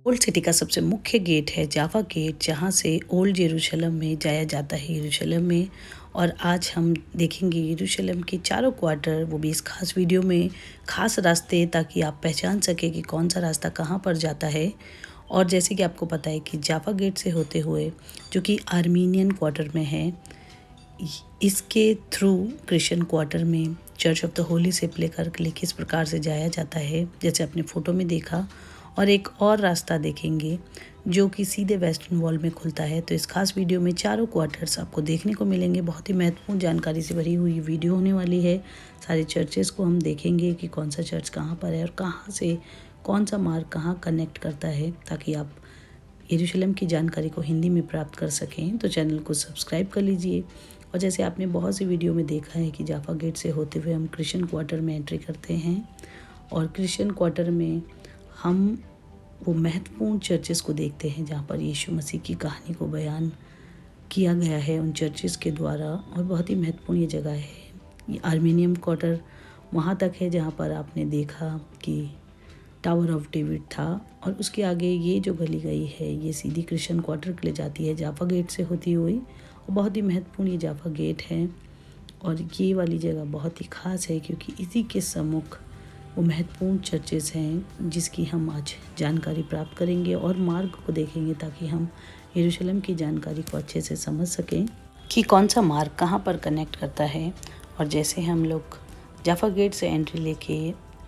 Old city का सबसे मुख्य गेट है जावा गेट, जहाँ से ओल्ड यरूशलेम में जाया जाता है यरूशलेम में। और आज हम देखेंगे यरूशलेम के चारों क्वार्टर, वो भी इस खास वीडियो में खास रास्ते, ताकि आप पहचान सके कि कौन सा रास्ता कहाँ पर जाता है। और जैसे कि आपको पता है कि जावा गेट से होते हुए, जो कि आर्मीनियन क्वार्टर में है, इसके थ्रू क्रिश्चियन क्वार्टर में चर्च ऑफ द होली सेप लेकर किस प्रकार से जाया जाता है, जैसे आपने फ़ोटो में देखा। और एक और रास्ता देखेंगे जो कि सीधे वेस्टर्न वॉल में खुलता है। तो इस खास वीडियो में चारों क्वार्टर्स आपको देखने को मिलेंगे। बहुत ही महत्वपूर्ण जानकारी से भरी हुई वीडियो होने वाली है। सारे चर्चेस को हम देखेंगे कि कौन सा चर्च कहाँ पर है और कहाँ से कौन सा मार्ग कहाँ कनेक्ट करता है, ताकि आप यरूशलेम की जानकारी को हिंदी में प्राप्त कर सकें। तो चैनल को सब्सक्राइब कर लीजिए। और जैसे आपने बहुत सी वीडियो में देखा है कि जाफा गेट से होते हुए हम क्रिश्चियन क्वार्टर में एंट्री करते हैं, और क्रिश्चियन क्वार्टर में हम वो महत्वपूर्ण चर्चेस को देखते हैं जहाँ पर यीशु मसीह की कहानी को बयान किया गया है उन चर्चेस के द्वारा। और बहुत ही महत्वपूर्ण ये जगह है। ये आर्मीनियम क्वार्टर वहाँ तक है जहाँ पर आपने देखा कि टावर ऑफ डेविड था, और उसके आगे ये जो गली गई है ये सीधी क्रिश्चियन क्वार्टर के लिए जाती है जाफा गेट से होती हुई। और बहुत ही महत्वपूर्ण ये जाफा गेट है। और ये वाली जगह बहुत ही ख़ास है क्योंकि इसी के सम्मुख वो महत्वपूर्ण चर्चेस हैं जिसकी हम आज जानकारी प्राप्त करेंगे और मार्ग को देखेंगे, ताकि हम यरूशलेम की जानकारी को अच्छे से समझ सकें कि कौन सा मार्ग कहाँ पर कनेक्ट करता है। और जैसे हम लोग जाफा गेट से एंट्री लेके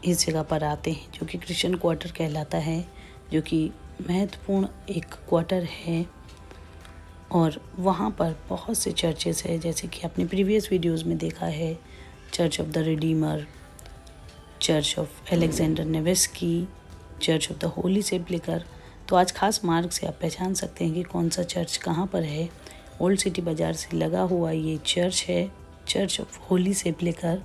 इस जगह पर आते हैं जो कि क्रिश्चियन क्वार्टर कहलाता है, जो कि महत्वपूर्ण एक क्वार्टर है। और वहाँ पर बहुत से चर्चेस है, जैसे कि आपने प्रीवियस वीडियोस में देखा है, church of the redeemer, church of Alexander Nevsky, church of the holy sepulchre. तो आज खास मार्ग से आप पहचान सकते हैं कि कौन सा चर्च कहाँ पर है। ओल्ड सिटी बाज़ार से लगा हुआ ये चर्च है, चर्च ऑफ होली सेप लेकर।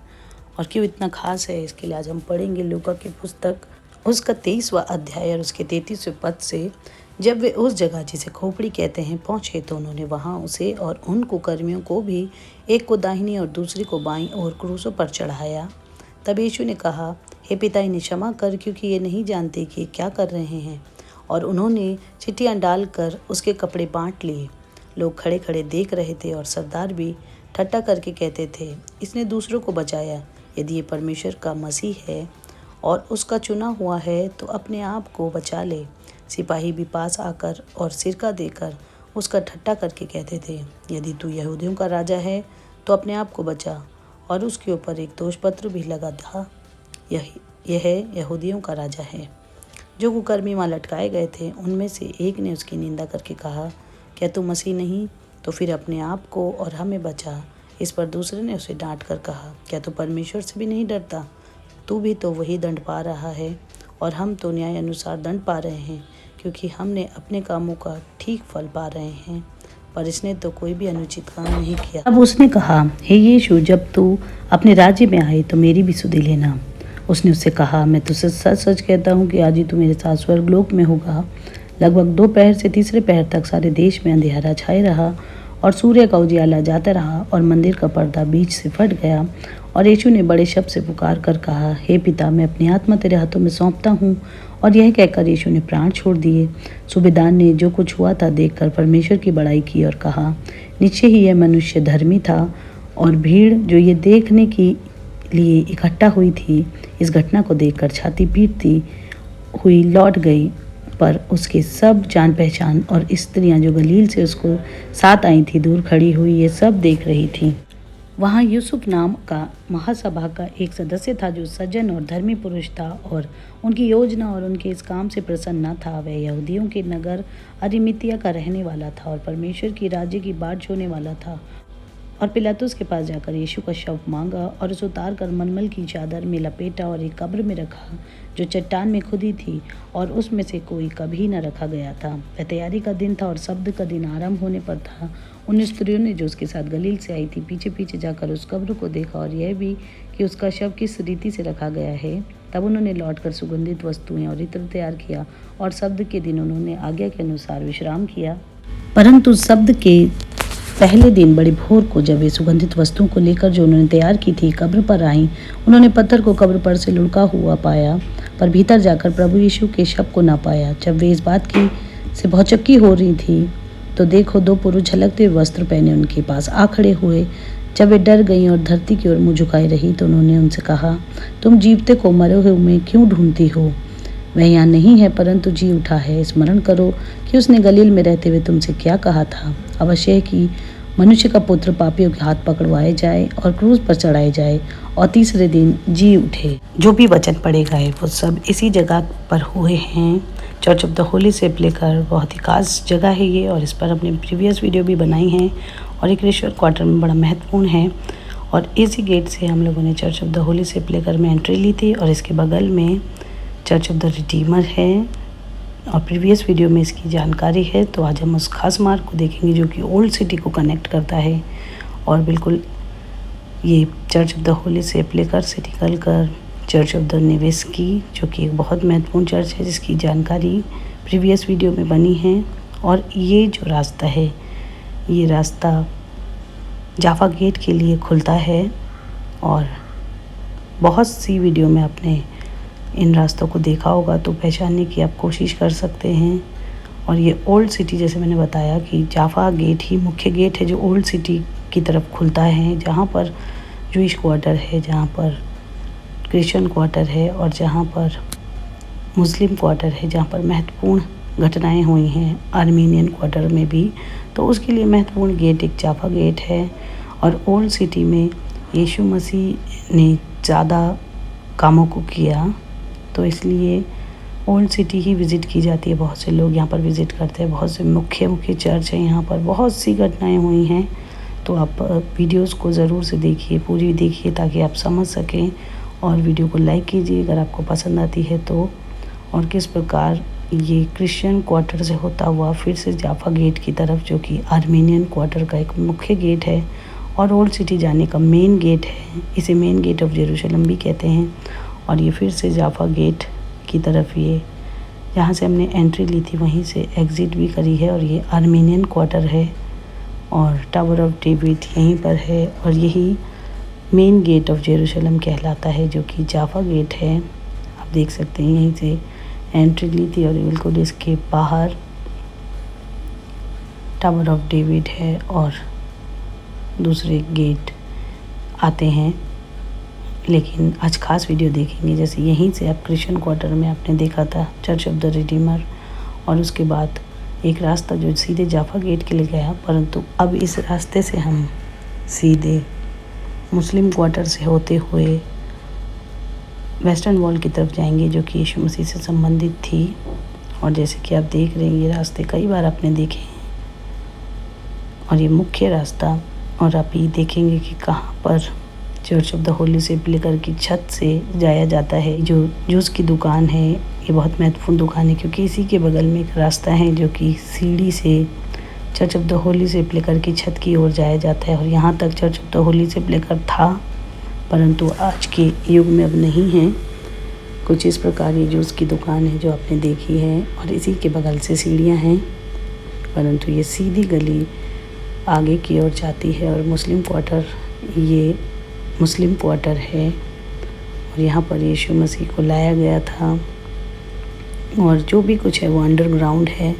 और क्यों इतना खास है, इसके लिए आज हम पढ़ेंगे लूका की पुस्तक, उसका 23वां अध्याय और उसके 33वें पद से। जब वे उस जगह जिसे खोपड़ी कहते हैं पहुँचे, तो उन्होंने वहाँ उसे और उन कुकर्मियों को भी, एक को दाहिनी और दूसरी को बाईं ओर क्रूसों पर चढ़ाया। तब यीशु ने कहा, हे पिता, इन्हें क्षमा कर, क्योंकि ये नहीं जानते कि क्या कर रहे हैं। और उन्होंने चिट्ठियाँ डालकर उसके कपड़े बांट लिए। लोग खड़े खड़े देख रहे थे और सरदार भी ठट्ठा करके कहते थे, इसने दूसरों को बचाया। यदि ये परमेश्वर का मसीह है और उसका चुना हुआ है तो अपने आप को बचा ले। सिपाही भी पास आकर और सिरका देकर उसका ठट्ठा करके कहते थे, यदि तू यहूदियों का राजा है तो अपने आप को बचा। और उसके ऊपर एक दोषपत्र भी लगा था, यह यहूदियों का राजा है। जो कुकर्मी वहाँ लटकाए गए थे उनमें से एक ने उसकी निंदा करके कहा, क्या तू मसीह नहीं? तो फिर अपने आप को और हमें बचा। इस पर दूसरे ने उसे डांट कर कहा, क्या तू परमेश्वर से भी नहीं डरता? तू भी तो वही दंड पा रहा है और हम तो न्याय अनुसार दंड पा रहे हैं, क्योंकि हमने अपने कामों का ठीक फल पा रहे हैं, पर इसने तो कोई भी अनुचित काम नहीं किया। अब उसने कहा, हे यीशु, जब तू अपने राज्य में आए तो मेरी भी सुधि लेना। उसने उससे कहा, मैं तुझसे सच सच कहता हूँ कि आज ही तू मेरे साथ स्वर्गलोक में होगा। लगभग 2 पहर से तीसरे पहर तक सारे देश में अंधेरा छाए रहा और सूर्य का उजियाला जाता रहा और मंदिर का पर्दा बीच से फट गया। और यीशु ने बड़े शब्द से पुकार कर कहा, हे पिता, मैं अपनी आत्मा तेरे हाथों में सौंपता हूँ। और यह कहकर यीशु ने प्राण छोड़ दिए। सूबेदार ने जो कुछ हुआ था देखकर परमेश्वर की बड़ाई की और कहा, निश्चय ही यह मनुष्य धर्मी था। और भीड़ जो ये देखने के लिए इकट्ठा हुई थी, इस घटना को देखकर छाती पीटती हुई लौट गई। पर उसके सब जान पहचान और स्त्रियां जो गलील से उसको साथ आई थी दूर खड़ी हुई ये सब देख रही थी। वहाँ यूसुफ नाम का महासभा का एक सदस्य था जो सज्जन और धर्मी पुरुष था, और उनकी योजना और उनके इस काम से प्रसन्न न था। वह यहूदियों के नगर अरिमतिया का रहने वाला था और परमेश्वर की राज्य की बाट जोहने वाला था। और पिलातुस के पास जाकर यीशु का शव मांगा और उसे उतार कर मलमल की चादर में लपेटा और एक कब्र में रखा जो चट्टान में खुदी थी, और उसमें से कोई कभी न रखा गया था। वह तैयारी का दिन था और शब्द का दिन आरंभ होने पर था। उन स्त्रियों ने जो उसके साथ गलील से आई थी पीछे पीछे जाकर उस कब्र को देखा, और यह भी कि उसका शव किस रीति से रखा गया है। तब उन्होंने लौटकर सुगंधित वस्तुएं और इत्र तैयार किया, और शब्द के दिन उन्होंने आज्ञा के अनुसार विश्राम किया। परंतु शब्द के पहले दिन बड़ी भोर को जब वे सुगंधित वस्तुओं को लेकर जो उन्होंने तैयार की थी कब्र पर आईं, उन्होंने पत्थर को कब्र पर से लुढ़का हुआ पाया, पर भीतर जाकर प्रभु यीशु के शव को ना पाया। जब वे इस बात की से भौचक्की हो रही थी तो देखो 2 पुरुष झलकते हुए वस्त्र पहने उनके पास आ खड़े हुए। जब वे डर गईं और धरती की ओर मुँह झुकाई रही तो उन्होंने उनसे कहा, तुम जीवते को मरे हुए में क्यों ढूंढती हो? वह यहाँ नहीं है परंतु जी उठा है। स्मरण करो कि उसने गलील में रहते हुए तुमसे क्या कहा था। अवश्य है कि मनुष्य का पुत्र पापियों के हाथ पकड़वाए जाए और क्रूस पर चढ़ाए जाए और तीसरे दिन जी उठे। जो भी वचन पढ़े गए वो सब इसी जगह पर हुए हैं। चर्च ऑफ द होली सेप लेकर बहुत ही खास जगह है ये, और इस पर अपने प्रीवियस वीडियो भी बनाई हैं और ये क्रिश्चियन क्वार्टर में बड़ा महत्वपूर्ण है। और इसी गेट से हम लोगों ने चर्च ऑफ द होली सेप लेकर में एंट्री ली थी और इसके बगल में चर्च ऑफ द रिडीमर है और प्रीवियस वीडियो में इसकी जानकारी है। तो आज हम उस खास मार्ग को देखेंगे जो कि ओल्ड सिटी को कनेक्ट करता है और बिल्कुल ये चर्च ऑफ द होली सेप लेकर से निकल कर चर्च ऑफ द निवेस्की, जो कि एक बहुत महत्वपूर्ण चर्च है जिसकी जानकारी प्रीवियस वीडियो में बनी है। और ये जो रास्ता है ये रास्ता जाफा गेट के लिए खुलता है और बहुत सी वीडियो में आपने इन रास्तों को देखा होगा तो पहचानने की आप कोशिश कर सकते हैं। और ये ओल्ड सिटी, जैसे मैंने बताया कि जाफा गेट ही मुख्य गेट है जो ओल्ड सिटी की तरफ खुलता है, जहाँ पर जूइश क्वार्टर है, जहाँ पर क्रिश्चियन क्वार्टर है और जहाँ पर मुस्लिम क्वार्टर है, जहाँ पर महत्वपूर्ण घटनाएं हुई हैं आर्मीनियन क्वार्टर में भी। तो उसके लिए महत्वपूर्ण गेट एक जाफा गेट है। और ओल्ड सिटी में यीशु मसीह ने ज़्यादा कामों को किया तो इसलिए ओल्ड सिटी ही विज़िट की जाती है। बहुत से लोग यहाँ पर विज़िट करते हैं, बहुत से मुख्य चर्च हैं, यहाँ पर बहुत सी घटनाएं हुई हैं। तो आप वीडियोस को ज़रूर से देखिए, पूरी देखिए ताकि आप समझ सकें। और वीडियो को लाइक कीजिए अगर आपको पसंद आती है तो। और किस प्रकार ये क्रिश्चियन क्वार्टर से होता हुआ फिर से जाफा गेट की तरफ, जो कि आर्मीनियन क्वार्टर का एक मुख्य गेट है और ओल्ड सिटी जाने का मेन गेट है, इसे मेन गेट ऑफ जेरूशलम भी कहते हैं। और ये फिर से जाफा गेट की तरफ, ये जहाँ से हमने एंट्री ली थी वहीं से एग्ज़िट भी करी है। और ये आर्मीनियन क्वार्टर है और टावर ऑफ डेविड यहीं पर है और यही मेन गेट ऑफ जेरूशलम कहलाता है, जो कि जाफा गेट है। आप देख सकते हैं यहीं से एंट्री ली थी और बिल्कुल इसके बाहर टावर ऑफ डेविड है और दूसरे गेट आते हैं। लेकिन आज खास वीडियो देखेंगे, जैसे यहीं से आप क्रिश्चियन क्वार्टर में आपने देखा था चर्च ऑफ द रिडीमर और उसके बाद एक रास्ता जो सीधे जाफा गेट के लिए गया, परंतु अब इस रास्ते से हम सीधे मुस्लिम क्वार्टर से होते हुए वेस्टर्न वॉल की तरफ जाएंगे, जो कि यीशु मसीह से संबंधित थी। और जैसे कि आप देख रहे हैं ये रास्ते कई बार आपने देखे हैं और ये मुख्य रास्ता। और आप ये देखेंगे कि कहाँ पर चर्च ऑफ द होली सेप लेकर की छत से जाया जाता है। जो जूस की दुकान है ये बहुत महत्वपूर्ण दुकान है, क्योंकि इसी के बगल में एक रास्ता है जो कि सीढ़ी से चर्च ऑफ द होली सेप लेकर की छत की ओर जाया जाता है। और यहाँ तक चर्च ऑफ द होली सेप लेकर था, परंतु आज के युग में अब नहीं है। कुछ इस प्रकार ये जूस की दुकान है जो आपने देखी है और इसी के बगल से सीढ़ियाँ हैं, परंतु ये सीधी गली आगे की ओर जाती है। और मुस्लिम क्वार्टर, ये मुस्लिम क्वार्टर है और यहाँ पर यीशु मसीह को लाया गया था और जो भी कुछ है वो अंडरग्राउंड है।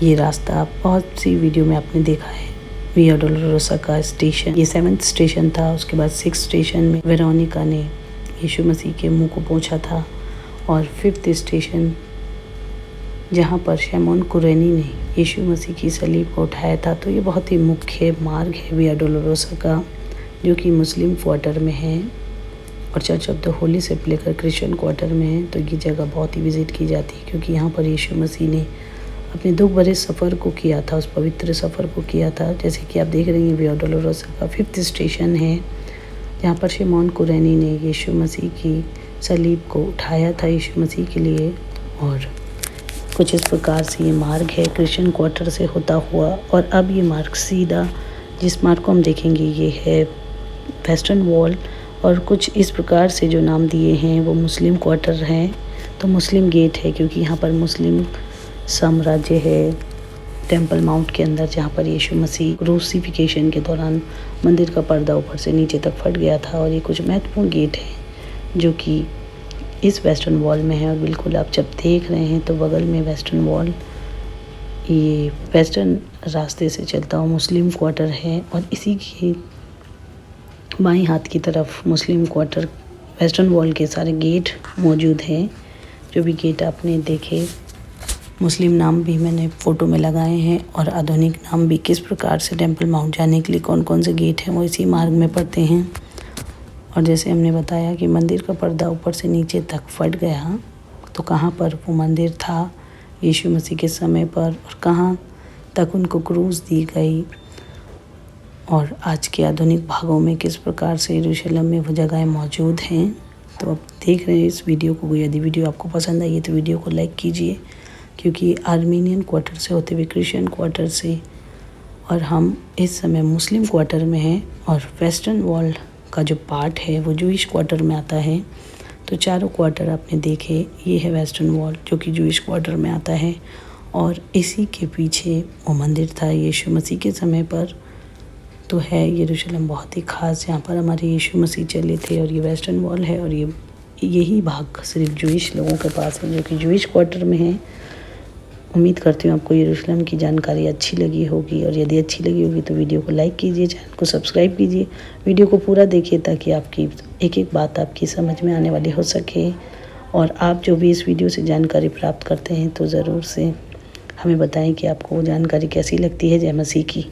ये रास्ता बहुत सी वीडियो में आपने देखा है। विया डोलोरोसा का स्टेशन ये 7th स्टेशन था। उसके बाद 6th स्टेशन में वेरोनिका ने यीशु मसीह के मुंह को पोंछा था और 5th स्टेशन जहाँ पर शैमोन कुरैनी ने यीशु मसीह की सलीब को उठाया था। तो ये बहुत ही मुख्य मार्ग है विया डोलोरोसा का, जो कि मुस्लिम क्वार्टर में है और चर्च ऑफ द होली सेप लेकर क्रिश्चियन क्वार्टर में है। तो ये जगह बहुत ही विज़िट की जाती है, क्योंकि यहाँ पर यीशु मसीह ने अपने दुख भरे सफ़र को किया था, उस पवित्र सफ़र को किया था। जैसे कि आप देख रही हैं विया डोलोरोसा का 5th स्टेशन है, जहाँ पर शैमोन कुरैनी ने यीशु मसीह की सलीब को उठाया था यीशु मसीह के लिए। और कुछ इस प्रकार से ये मार्ग है क्रिश्चियन क्वार्टर से होता हुआ। और अब ये मार्ग सीधा, जिस मार्ग को हम देखेंगे, ये है वेस्टर्न वॉल। और कुछ इस प्रकार से जो नाम दिए हैं वो मुस्लिम क्वार्टर हैं। तो मुस्लिम गेट है क्योंकि यहाँ पर मुस्लिम साम्राज्य है टेंपल माउंट के अंदर, जहाँ पर यीशु मसीह क्रूसिफिकेशन के दौरान मंदिर का पर्दा ऊपर से नीचे तक फट गया था। और ये कुछ महत्वपूर्ण गेट है जो कि इस वेस्टर्न वॉल में है। और बिल्कुल आप जब देख रहे हैं तो बगल में वेस्टर्न वॉल, ये वेस्टर्न रास्ते से चलता हुआ मुस्लिम क्वार्टर है और इसी के बाएं हाथ की तरफ मुस्लिम क्वार्टर वेस्टर्न वॉल के सारे गेट मौजूद हैं। जो भी गेट आपने देखे, मुस्लिम नाम भी मैंने फ़ोटो में लगाए हैं और आधुनिक नाम भी, किस प्रकार से टेंपल माउंट जाने के लिए कौन कौन से गेट हैं वो इसी मार्ग में पड़ते हैं। और जैसे हमने बताया कि मंदिर का पर्दा ऊपर से नीचे तक फट गया, तो कहाँ पर वो मंदिर था यीशु मसीह के समय पर और कहाँ तक उनको क्रूज़ दी गई, और आज के आधुनिक भागों में किस प्रकार से यरूशलेम में वो जगहें मौजूद हैं। तो आप देख रहे हैं इस वीडियो को। यदि वीडियो आपको पसंद आई है तो वीडियो को लाइक कीजिए, क्योंकि आर्मीनियन क्वार्टर से होते हुए क्रिश्चियन क्वार्टर से, और हम इस समय मुस्लिम क्वार्टर में हैं और वेस्टर्न वॉल का जो पार्ट है वो जूइश क्वार्टर में आता है। तो चारों क्वार्टर आपने देखे, ये है वेस्टर्न वॉल जो कि जूइश क्वार्टर में आता है, और इसी के पीछे वो मंदिर था यीशु मसीह के समय पर। तो है यरूशलेम बहुत ही ख़ास, जहाँ पर हमारे यीशु मसीह चले थे। और ये वेस्टर्न वॉल है और यही भाग सिर्फ जूइश लोगों के पास है, जो कि जूइश क्वार्टर में है। उम्मीद करती हूँ आपको यरूशलेम की जानकारी अच्छी लगी होगी, और यदि अच्छी लगी होगी तो वीडियो को लाइक कीजिए, चैनल को सब्सक्राइब कीजिए, वीडियो को पूरा देखिए ताकि आपकी एक एक बात आपकी समझ में आने वाली हो सके। और आप जो भी इस वीडियो से जानकारी प्राप्त करते हैं तो ज़रूर से हमें बताएं कि आपको वो जानकारी कैसी लगती है। जय मसीह की।